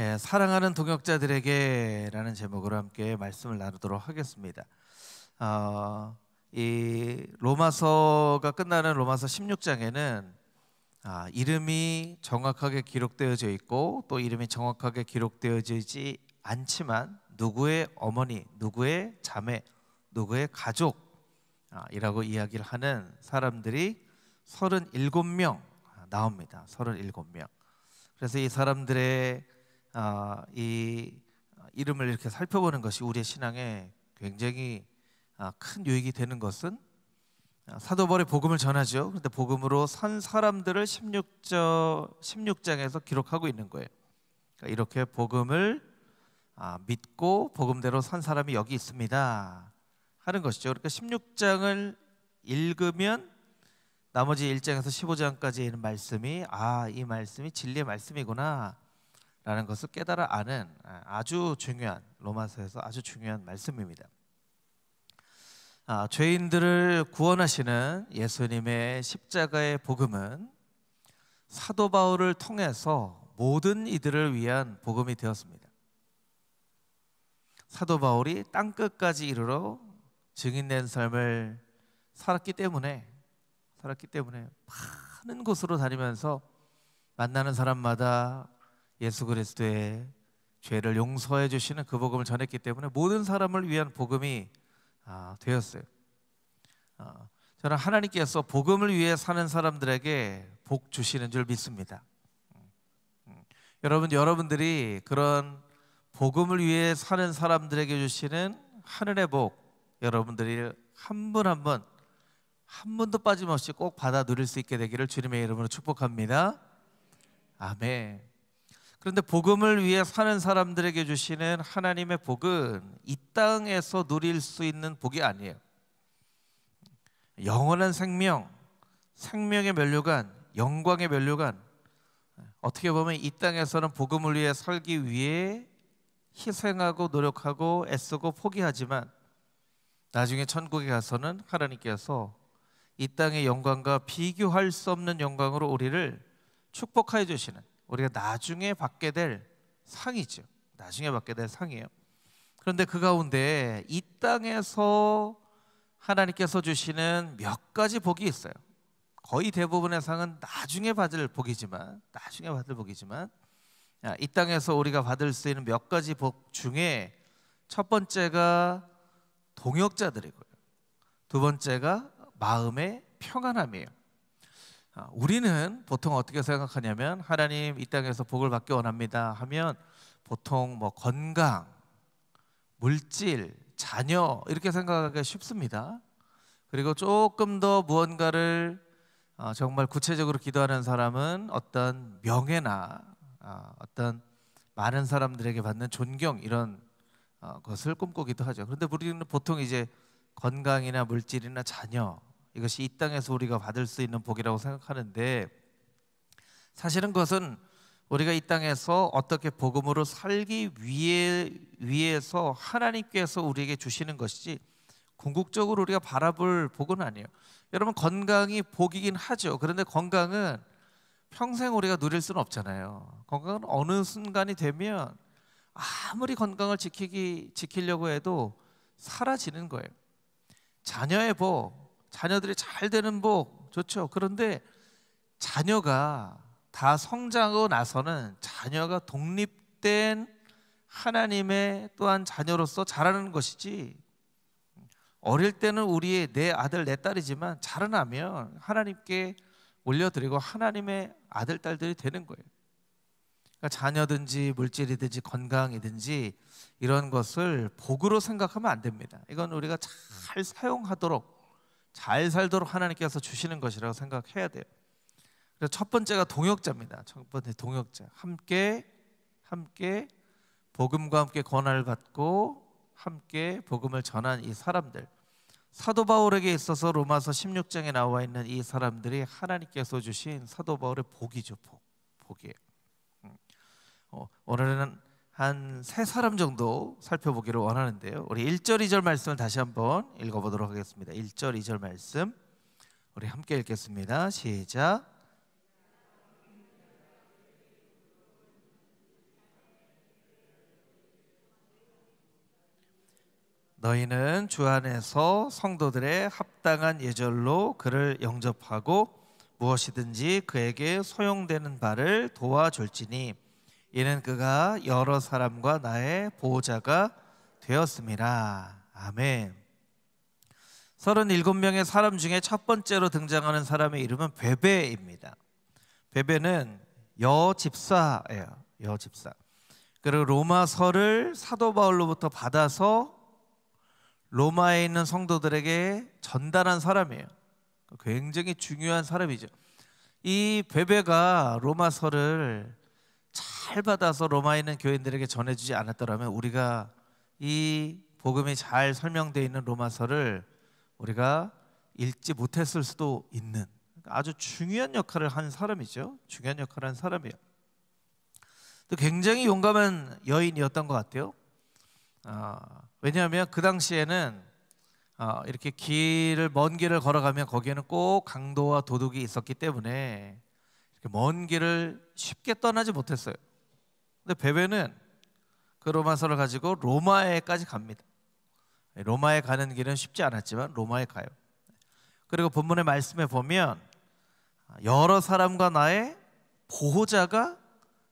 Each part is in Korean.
예, 사랑하는 동역자들에게라는 제목으로 함께 말씀을 나누도록 하겠습니다. 이 로마서가 끝나는 로마서 16장에는 이름이 정확하게 기록되어져 있고 또 이름이 정확하게 기록되어지지 않지만 누구의 어머니, 누구의 자매, 누구의 가족이라고 이야기를 하는 사람들이 37명 나옵니다. 37명. 그래서 이 사람들의 이 이름을 이렇게 살펴보는 것이 우리의 신앙에 굉장히 큰 유익이 되는 것은 사도 바울이 복음을 전하죠. 그런데 복음으로 산 사람들을 16장에서 기록하고 있는 거예요. 그러니까 이렇게 복음을 믿고 복음대로 산 사람이 여기 있습니다 하는 것이죠. 그러니까 16장을 읽으면 나머지 1장에서 15장까지 있는 말씀이 이 말씀이 진리의 말씀이구나 라는 것을 깨달아 아는 아주 중요한, 로마서에서 아주 중요한 말씀입니다. 죄인들을 구원하시는 예수님의 십자가의 복음은 사도 바울을 통해서 모든 이들을 위한 복음이 되었습니다. 사도 바울이 땅끝까지 이르러 증인된 삶을 살았기 때문에 많은 곳으로 다니면서 만나는 사람마다 예수 그리스도의 죄를 용서해 주시는 그 복음을 전했기 때문에 모든 사람을 위한 복음이 되었어요. 저는 하나님께서 복음을 위해 사는 사람들에게 복 주시는 줄 믿습니다. 여러분들이 그런 복음을 위해 사는 사람들에게 주시는 하늘의 복, 여러분들이 한 분 한 분도 빠짐없이 꼭 받아 누릴 수 있게 되기를 주님의 이름으로 축복합니다. 아멘. 그런데 복음을 위해 사는 사람들에게 주시는 하나님의 복은 이 땅에서 누릴 수 있는 복이 아니에요. 영원한 생명, 생명의 면류관, 영광의 면류관, 어떻게 보면 이 땅에서는 복음을 위해 살기 위해 희생하고 노력하고 애쓰고 포기하지만 나중에 천국에 가서는 하나님께서 이 땅의 영광과 비교할 수 없는 영광으로 우리를 축복해 주시는, 우리가 나중에 받게 될 상이죠. 나중에 받게 될 상이에요. 그런데 그 가운데 이 땅에서 하나님께서 주시는 몇 가지 복이 있어요. 거의 대부분의 상은 나중에 받을 복이지만 이 땅에서 우리가 받을 수 있는 몇 가지 복 중에 첫 번째가 동역자들이고요. 두 번째가 마음의 평안함이에요. 우리는 보통 어떻게 생각하냐면 하나님 이 땅에서 복을 받기 원합니다 하면 보통 건강, 물질, 자녀 이렇게 생각하기가 쉽습니다. 그리고 조금 더 무언가를 정말 구체적으로 기도하는 사람은 어떤 명예나 어떤 많은 사람들에게 받는 존경 이런 것을 꿈꾸기도 하죠. 그런데 우리는 보통 이제 건강이나 물질이나 자녀 이것이 이 땅에서 우리가 받을 수 있는 복이라고 생각하는데 사실은 그것은 우리가 이 땅에서 어떻게 복음으로 살기 위해서 하나님께서 우리에게 주시는 것이지 궁극적으로 우리가 바라볼 복은 아니에요. 여러분 건강이 복이긴 하죠. 그런데 건강은 평생 우리가 누릴 수는 없잖아요. 건강은 어느 순간이 되면 아무리 건강을 지키려고 해도 사라지는 거예요. 자녀의 복, 자녀들이 잘 되는 복 좋죠. 그런데 자녀가 다 성장하고 나서는 자녀가 독립된 하나님의 또한 자녀로서 자라는 것이지 어릴 때는 내 아들 내 딸이지만 자라나면 하나님께 올려드리고 하나님의 아들 딸들이 되는 거예요. 그러니까 자녀든지 물질이든지 건강이든지 이런 것을 복으로 생각하면 안 됩니다. 이건 우리가 잘 사용하도록 잘 살도록 하나님께서 주시는 것이라고 생각해야 돼요. 그래서 첫 번째가 동역자입니다. 첫 번째 동역자. 함께 복음과 함께 권한을 받고 함께 복음을 전한 이 사람들. 사도 바울에게 있어서 로마서 16장에 나와 있는 이 사람들이 하나님께서 주신 사도 바울의 복이죠. 복이에요. 오늘은 한 세 사람 정도 살펴보기를 원하는데요. 우리 1절 2절 말씀을 다시 한번 읽어보도록 하겠습니다. 1절 2절 말씀 우리 함께 읽겠습니다. 시작. 너희는 주 안에서 성도들의 합당한 예절로 그를 영접하고 무엇이든지 그에게 소용되는 바를 도와줄지니 이는 그가 여러 사람과 나의 보호자가 되었음이라. 아멘. 37명의 사람 중에 첫 번째로 등장하는 사람의 이름은 베베입니다. 베베는 여집사예요. 여집사. 그리고 로마서를 사도 바울로부터 받아서 로마에 있는 성도들에게 전달한 사람이에요. 굉장히 중요한 사람이죠. 이 베베가 로마서를 잘 받아서 로마에 있는 교인들에게 전해주지 않았더라면 우리가 이 복음이 잘 설명되어 있는 로마서를 우리가 읽지 못했을 수도 있는 아주 중요한 역할을 한 사람이죠. 중요한 역할을 한 사람이에요. 또 굉장히 용감한 여인이었던 것 같아요. 왜냐하면 그 당시에는 이렇게 먼 길을 걸어가면 거기에는 꼭 강도와 도둑이 있었기 때문에 이렇게 먼 길을 쉽게 떠나지 못했어요. 근데 베베는 그 로마서를 가지고 로마에까지 갑니다. 로마에 가는 길은 쉽지 않았지만 로마에 가요. 그리고 본문의 말씀에 보면 여러 사람과 나의 보호자가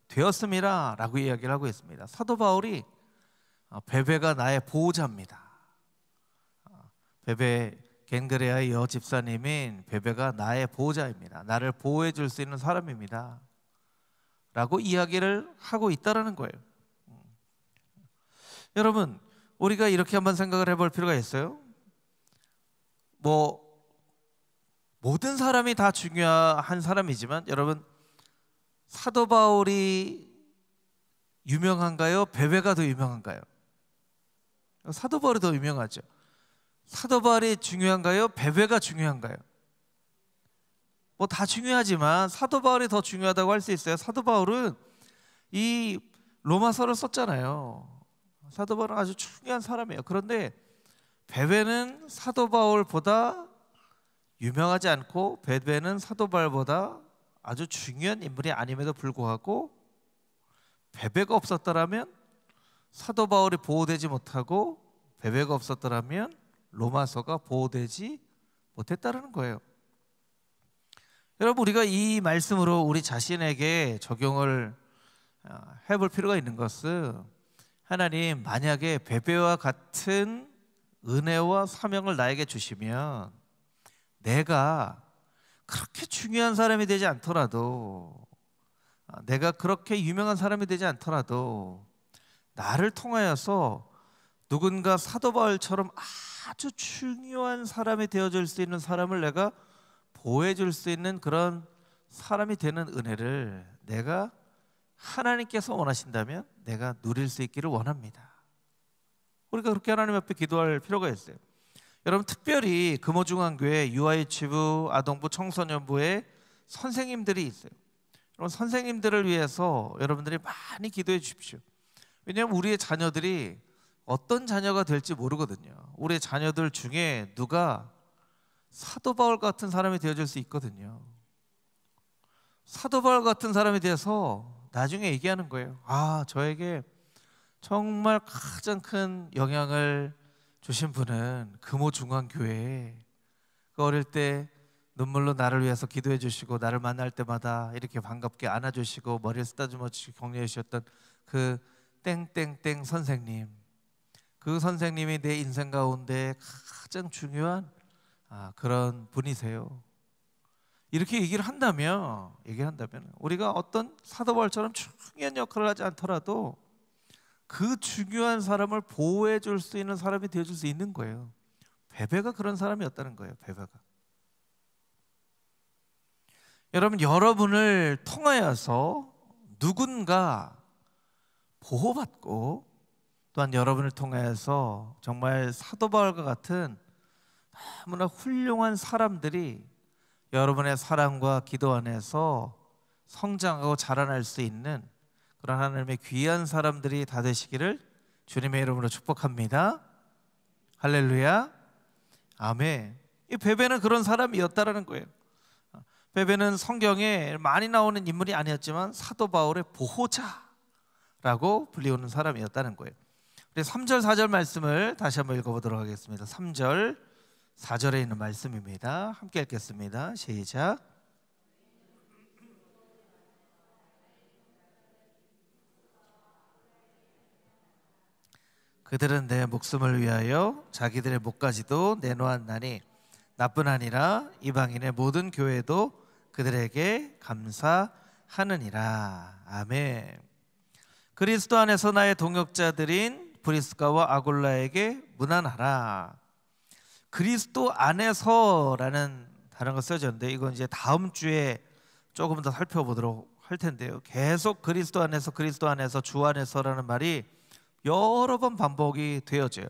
되었음이라 라고 이야기를 하고 있습니다. 사도 바울이 베베가 나의 보호자입니다. 베베 겐그레아의 여집사님인 베베가 나의 보호자입니다. 나를 보호해 줄 수 있는 사람입니다 라고 이야기를 하고 있다는 거예요. 여러분, 우리가 이렇게 한번 생각을 해볼 필요가 있어요. 모든 사람이 다 중요한 사람이지만 여러분, 사도 바울이 유명한가요? 베베가 더 유명한가요? 사도 바울이 더 유명하죠. 사도 바울이 중요한가요? 베베가 중요한가요? 다 중요하지만 사도 바울이 더 중요하다고 할 수 있어요. 사도 바울은 이 로마서를 썼잖아요. 사도 바울은 아주 중요한 사람이에요. 그런데 베베는 사도 바울보다 유명하지 않고 베베는 사도 바울보다 아주 중요한 인물이 아님에도 불구하고 베베가 없었더라면 사도 바울이 보호되지 못하고 베베가 없었더라면 로마서가 보호되지 못했다는 거예요. 여러분, 우리가 이 말씀으로 우리 자신에게 적용을 해볼 필요가 있는 것은 하나님 만약에 베베와 같은 은혜와 사명을 나에게 주시면 내가 그렇게 중요한 사람이 되지 않더라도 내가 그렇게 유명한 사람이 되지 않더라도 나를 통하여서 누군가 사도 바울처럼 아주 중요한 사람이 되어줄 수 있는 사람을 내가 보호해 줄 수 있는 그런 사람이 되는 은혜를 내가 하나님께서 원하신다면 내가 누릴 수 있기를 원합니다. 우리가 그렇게 하나님 앞에 기도할 필요가 있어요. 여러분, 특별히 금호중앙교회 유아유치부, 아동부, 청소년부에 선생님들이 있어요. 여러분, 선생님들을 위해서 여러분들이 많이 기도해 주십시오. 왜냐하면 우리의 자녀들이 어떤 자녀가 될지 모르거든요. 우리의 자녀들 중에 누가 사도 바울 같은 사람이 되어줄 수 있거든요. 사도 바울 같은 사람이 돼서 나중에 얘기하는 거예요. 저에게 정말 가장 큰 영향을 주신 분은 금호중앙교회, 어릴 때 눈물로 나를 위해서 기도해 주시고 나를 만날 때마다 이렇게 반갑게 안아주시고 머리를 쓰다듬어 주시고 격려해 주셨던 그 땡땡땡 선생님, 그 선생님이 내 인생 가운데 가장 중요한 그런 분이세요. 이렇게 얘기를 한다면 우리가 어떤 사도 바울처럼 중요한 역할을 하지 않더라도 그 중요한 사람을 보호해 줄 수 있는 사람이 되어줄 수 있는 거예요. 베베가 그런 사람이었다는 거예요. 베베가. 여러분, 여러분을 통하여서 누군가 보호받고 또한 여러분을 통하여서 정말 사도 바울과 같은 너무나 훌륭한 사람들이 여러분의 사랑과 기도 안에서 성장하고 자라날 수 있는 그런 하나님의 귀한 사람들이 다 되시기를 주님의 이름으로 축복합니다. 할렐루야. 아멘. 이 베베는 그런 사람이었다라는 거예요. 베베는 성경에 많이 나오는 인물이 아니었지만 사도 바울의 보호자라고 불리우는 사람이었다는 거예요. 우리 3절 4절 말씀을 다시 한번 읽어보도록 하겠습니다. 3절 4절에 있는 말씀입니다. 함께 읽겠습니다. 시작. 그들은 내 목숨을 위하여 자기들의 목까지도 내놓았나니 나뿐 아니라 이방인의 모든 교회도 그들에게 감사하느니라. 아멘. 그리스도 안에서 나의 동역자들인 브리스가와 아굴라에게 문안하라. 그리스도 안에서라는 단어가 써졌는데 이건 이제 다음 주에 조금 더 살펴보도록 할 텐데요. 계속 그리스도 안에서 주 안에서라는 말이 여러 번 반복이 되어져요.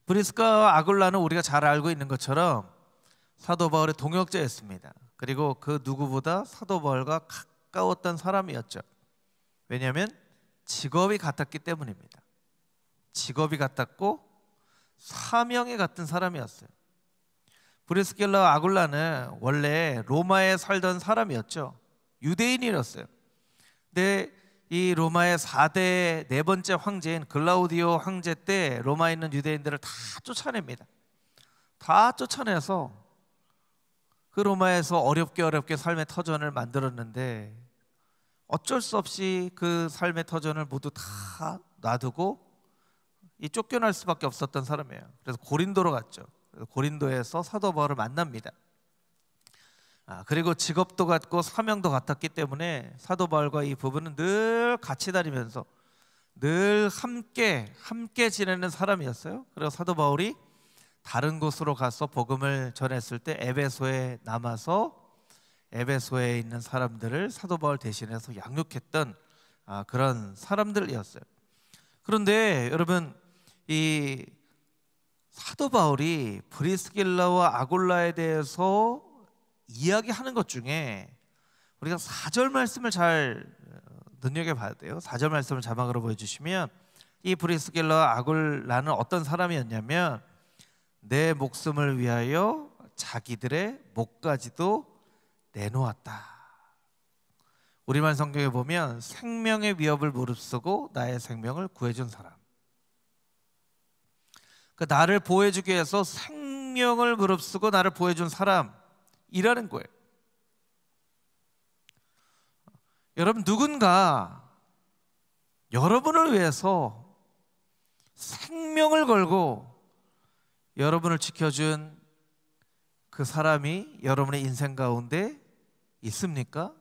브리스가와 아굴라는 우리가 잘 알고 있는 것처럼 사도 바울의 동역자였습니다. 그리고 그 누구보다 사도 바울과 가까웠던 사람이었죠. 왜냐하면 직업이 같았기 때문입니다. 직업이 같았고 사명이 같은 사람이었어요. 브리스길라와 아굴라는 원래 로마에 살던 사람이었죠. 유대인이었어요. 근데 이 로마의 4대 네 번째 황제인 글라우디오 황제 때 로마에 있는 유대인들을 다 쫓아냅니다. 다 쫓아내서 그 로마에서 어렵게 삶의 터전을 만들었는데 어쩔 수 없이 그 삶의 터전을 모두 다 놔두고 이 쫓겨날 수밖에 없었던 사람이에요. 그래서 고린도로 갔죠. 고린도에서 사도 바울을 만납니다. 그리고 직업도 같고 사명도 같았기 때문에 사도 바울과 이 부부는 늘 같이 다니면서 늘 함께 지내는 사람이었어요. 그리고 사도 바울이 다른 곳으로 가서 복음을 전했을 때 에베소에 남아서 에베소에 있는 사람들을 사도 바울 대신해서 양육했던 그런 사람들이었어요. 그런데 여러분, 이 사도 바울이 브리스길라와 아굴라에 대해서 이야기하는 것 중에 우리가 4절 말씀을 잘 눈여겨봐야 돼요. 4절 말씀을 자막으로 보여주시면 이 브리스길라와 아굴라는 어떤 사람이었냐면 내 목숨을 위하여 자기들의 목까지도 내놓았다. 우리말 성경에 보면 생명의 위협을 무릅쓰고 나의 생명을 구해준 사람. 나를 보호해주기 위해서 생명을 무릅쓰고 나를 보호해준 사람이라는 거예요. 여러분, 누군가 여러분을 위해서 생명을 걸고 여러분을 지켜준 그 사람이 여러분의 인생 가운데 있습니까?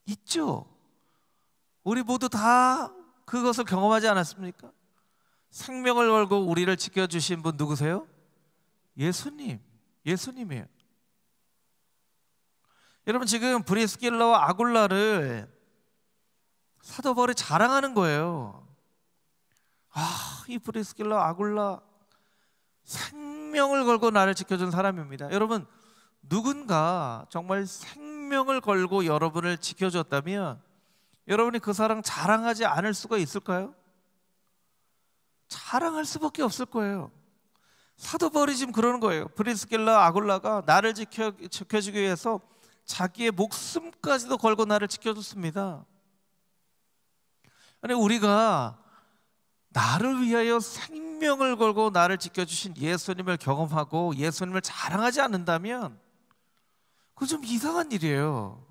있죠. 우리 모두 다 그것을 경험하지 않았습니까? 생명을 걸고 우리를 지켜주신 분 누구세요? 예수님이에요. 여러분, 지금 브리스길라와 아굴라를 사도 바울이 자랑하는 거예요. 이 브리스길라 아굴라 생명을 걸고 나를 지켜준 사람입니다. 여러분, 누군가 정말 생명을 걸고 여러분을 지켜줬다면 여러분이 그 사람 자랑하지 않을 수가 있을까요? 자랑할 수밖에 없을 거예요. 사도 바울이 지금 그러는 거예요. 브리스길라 아굴라가 나를 지켜주기 위해서 자기의 목숨까지도 걸고 나를 지켜줬습니다. 아니, 우리가 나를 위하여 생명을 걸고 나를 지켜주신 예수님을 경험하고 예수님을 자랑하지 않는다면 그건 좀 이상한 일이에요.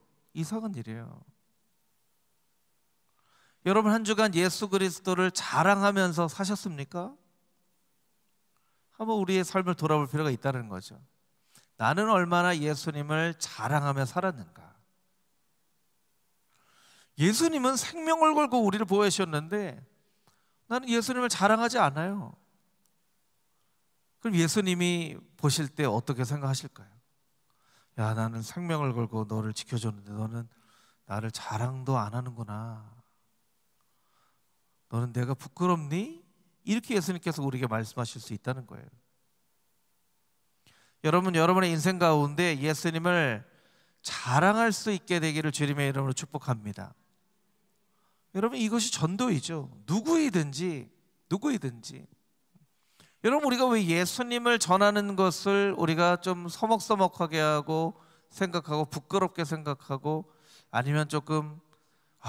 여러분, 한 주간 예수 그리스도를 자랑하면서 사셨습니까? 한번 우리의 삶을 돌아볼 필요가 있다는 거죠. 나는 얼마나 예수님을 자랑하며 살았는가? 예수님은 생명을 걸고 우리를 보호하셨는데 나는 예수님을 자랑하지 않아요. 그럼 예수님이 보실 때 어떻게 생각하실까요? 야, 나는 생명을 걸고 너를 지켜줬는데 너는 나를 자랑도 안 하는구나. 너는 내가 부끄럽니? 이렇게 예수님께서 우리에게 말씀하실 수 있다는 거예요. 여러분, 여러분의 인생 가운데 예수님을 자랑할 수 있게 되기를 주님의 이름으로 축복합니다. 여러분, 이것이 전도이죠. 누구이든지. 여러분, 우리가 왜 예수님을 전하는 것을 우리가 좀 서먹서먹하게 하고 생각하고 부끄럽게 생각하고 아니면 조금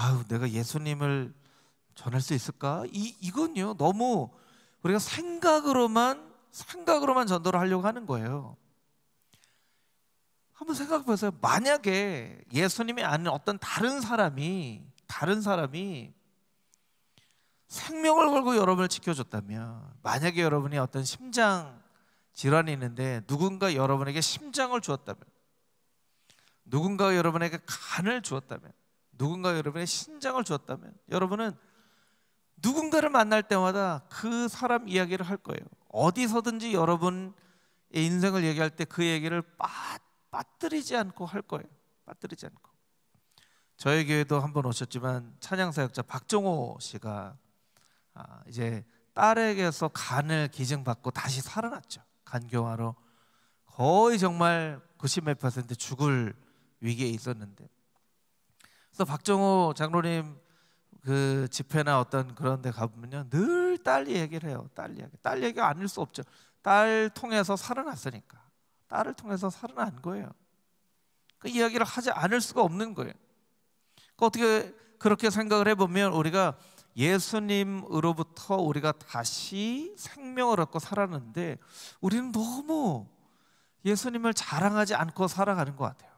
아유, 내가 예수님을 전할 수 있을까? 이건요, 너무 우리가 생각으로만 전도를 하려고 하는 거예요. 한번 생각해 보세요. 만약에 예수님이 아닌 어떤 다른 사람이 생명을 걸고 여러분을 지켜줬다면, 만약에 여러분이 어떤 심장 질환이 있는데 누군가 여러분에게 심장을 주었다면, 누군가 여러분에게 간을 주었다면, 누군가 여러분의 신장을 주었다면, 여러분은 누군가를 만날 때마다 그 사람 이야기를 할 거예요. 어디서든지 여러분의 인생을 얘기할 때 그 얘기를 빠뜨리지 않고 할 거예요. 빠뜨리지 않고. 저희 교회도 한번 오셨지만 찬양사역자 박정호 씨가 이제 딸에게서 간을 기증받고 다시 살아났죠. 간교화로 거의 정말 90몇 %, 죽을 위기에 있었는데, 그래서 박정호 장로님 그 집회나 어떤 그런 데 가보면요, 늘 딸 얘기를 해요. 딸 얘기 아닐 수 없죠. 딸 통해서 살아났으니까. 딸을 통해서 살아난 거예요. 그 이야기를 하지 않을 수가 없는 거예요. 어떻게 그렇게 생각을 해보면 우리가 예수님으로부터 우리가 다시 생명을 얻고 살았는데, 우리는 너무 예수님을 자랑하지 않고 살아가는 것 같아요.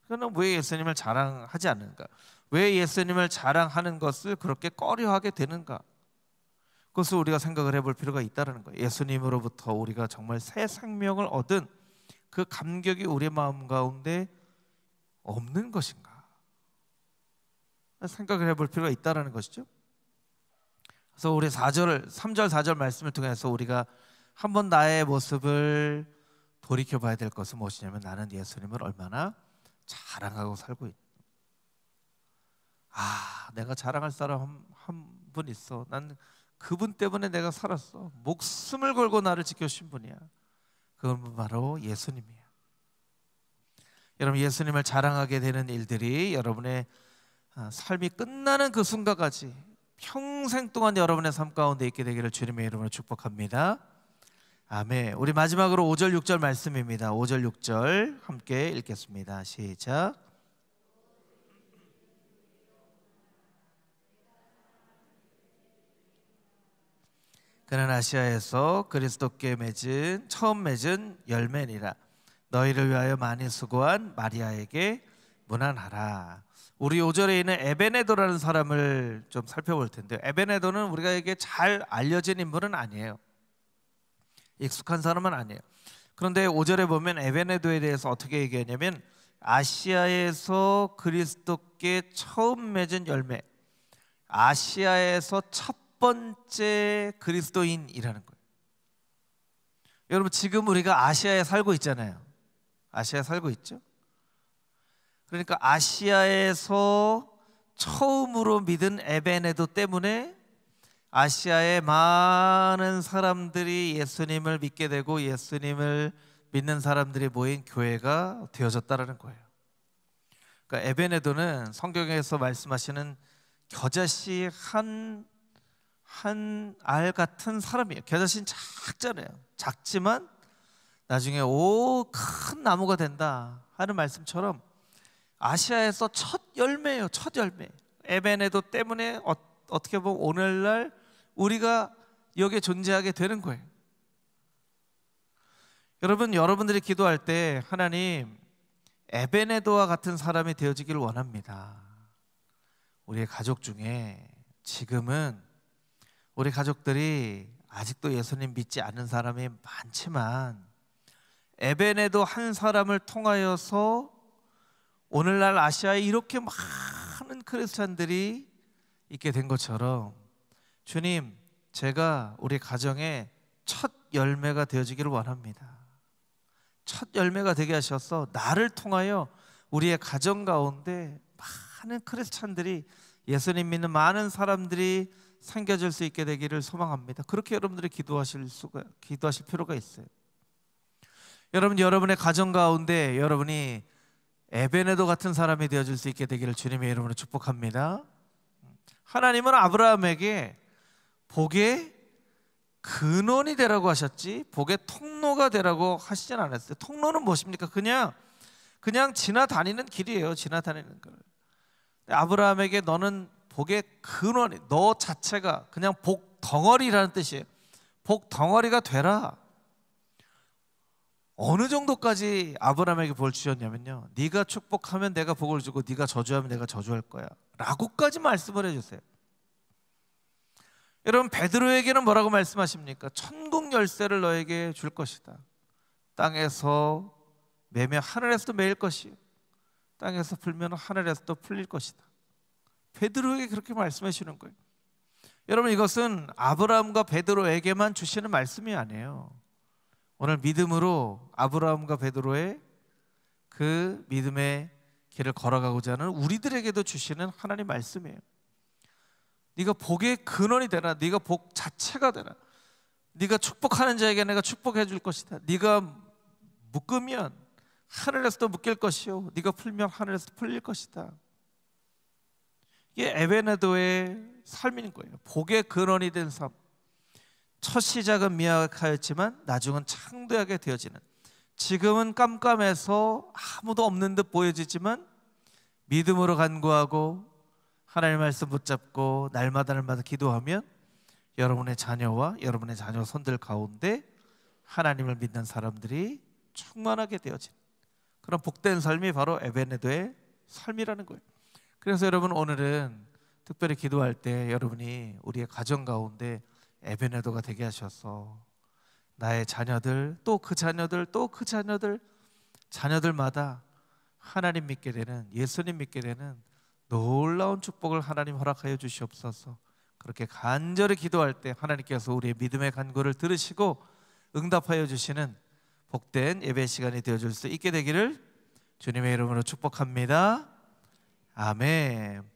그러면 왜 예수님을 자랑하지 않는가? 왜 예수님을 자랑하는 것을 그렇게 꺼려하게 되는가? 그것을 우리가 생각을 해볼 필요가 있다는 거예요. 예수님으로부터 우리가 정말 새 생명을 얻은 그 감격이 우리 마음 가운데 없는 것인가? 생각을 해볼 필요가 있다는 것이죠. 그래서 우리 3절 4절 말씀을 통해서 우리가 한번 나의 모습을 돌이켜봐야 될 것은 무엇이냐면, 나는 예수님을 얼마나 자랑하고 살고 있다. 내가 자랑할 사람 한 분 있어. 난 그분 때문에 내가 살았어. 목숨을 걸고 나를 지켜주신 분이야. 그건 바로 예수님이야. 여러분, 예수님을 자랑하게 되는 일들이 여러분의 삶이 끝나는 그 순간까지 평생 동안 여러분의 삶 가운데 있게 되기를 주님의 이름으로 축복합니다. 아멘. 우리 마지막으로 5절 6절 말씀입니다. 5절 6절 함께 읽겠습니다. 시작. 그는 아시아에서 그리스도께 처음 맺은 열매니라. 너희를 위하여 많이 수고한 마리아에게 문안하라. 우리 5절에 있는 에베네도라는 사람을 좀 살펴볼 텐데요. 에베네도는 우리가에게 잘 알려진 인물은 아니에요. 익숙한 사람은 아니에요. 그런데 5절에 보면 에베네도에 대해서 어떻게 얘기하냐면, 아시아에서 그리스도께 처음 맺은 열매, 아시아에서 첫 번째 그리스도인이라는 거예요. 여러분, 지금 우리가 아시아에 살고 있잖아요. 아시아에 살고 있죠. 그러니까 아시아에서 처음으로 믿은 에베네도 때문에 아시아의 많은 사람들이 예수님을 믿게 되고 예수님을 믿는 사람들이 모인 교회가 되어졌다는 거예요. 그러니까 에베네도는 성경에서 말씀하시는 겨자씨 한 알 같은 사람이에요. 겨자씨는 작잖아요. 작지만 나중에 큰 나무가 된다 하는 말씀처럼 아시아에서 첫 열매예요. 첫 열매. 에베네도 때문에 어떻게 보면 오늘날 우리가 여기에 존재하게 되는 거예요. 여러분들이 기도할 때 하나님, 에베네도와 같은 사람이 되어지기를 원합니다. 우리의 가족 중에 지금은 우리 가족들이 아직도 예수님 믿지 않는 사람이 많지만, 에베네도 한 사람을 통하여서 오늘날 아시아에 이렇게 많은 크리스찬들이 있게 된 것처럼, 주님, 제가 우리 가정의 첫 열매가 되어지기를 원합니다. 첫 열매가 되게 하셔서 나를 통하여 우리의 가정 가운데 많은 크리스찬들이, 예수님 믿는 많은 사람들이 생겨질 수 있게 되기를 소망합니다. 그렇게 여러분들이 기도하실 필요가 있어요. 여러분의 가정 가운데 여러분이 에베네도 같은 사람이 되어질 수 있게 되기를 주님의 이름으로 축복합니다. 하나님은 아브라함에게 복의 근원이 되라고 하셨지 복의 통로가 되라고 하시진 않았어요. 통로는 무엇입니까? 그냥 지나다니는 길이에요. 지나다니는 걸. 아브라함에게 너는 복의 근원이, 너 자체가 그냥 복 덩어리라는 뜻이에요. 복 덩어리가 되라. 어느 정도까지 아브라함에게 복을 주셨냐면요, 네가 축복하면 내가 복을 주고 네가 저주하면 내가 저주할 거야 라고까지 말씀을 해주세요. 여러분, 베드로에게는 뭐라고 말씀하십니까? 천국 열쇠를 너에게 줄 것이다. 땅에서 매면 하늘에서도 매일 것이요, 땅에서 풀면 하늘에서도 풀릴 것이다. 베드로에게 그렇게 말씀해 주는 거예요. 여러분, 이것은 아브라함과 베드로에게만 주시는 말씀이 아니에요. 오늘 믿음으로 아브라함과 베드로의 그 믿음의 길을 걸어가고자 하는 우리들에게도 주시는 하나님 말씀이에요. 네가 복의 근원이 되라. 네가 복 자체가 되라. 네가 축복하는 자에게 내가 축복해 줄 것이다. 네가 묶으면 하늘에서도 묶일 것이요, 네가 풀면 하늘에서도 풀릴 것이다. 이게 에베네도의 삶인 거예요. 복의 근원이 된 삶. 첫 시작은 미약하였지만 나중은 창대하게 되어지는, 지금은 깜깜해서 아무도 없는 듯 보여지지만 믿음으로 간구하고 하나님의 말씀 붙잡고 날마다 기도하면 여러분의 자녀와 여러분의 자녀 손들 가운데 하나님을 믿는 사람들이 충만하게 되어지는 그런 복된 삶이 바로 에베네도의 삶이라는 거예요. 그래서 여러분, 오늘은 특별히 기도할 때 여러분이 우리의 가정 가운데 에베네도가 되게 하셔서 나의 자녀들, 또 그 자녀들, 또 그 자녀들, 자녀들마다 하나님 믿게 되는, 예수님 믿게 되는 놀라운 축복을 하나님 허락하여 주시옵소서. 그렇게 간절히 기도할 때 하나님께서 우리의 믿음의 간구를 들으시고 응답하여 주시는 복된 예배 시간이 되어줄 수 있게 되기를 주님의 이름으로 축복합니다. 아멘.